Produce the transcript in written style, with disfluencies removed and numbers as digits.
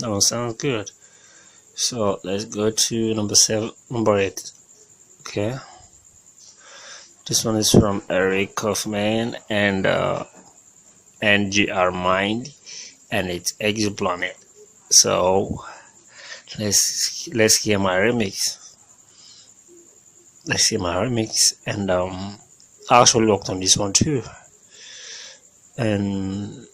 Oh, sounds good. So let's go to number 8. Okay, this one is from Eric Kaufman and GR Mind, and it's Exoplanet. So let's hear my remix. Let's hear my remix, and I actually worked on this one too, and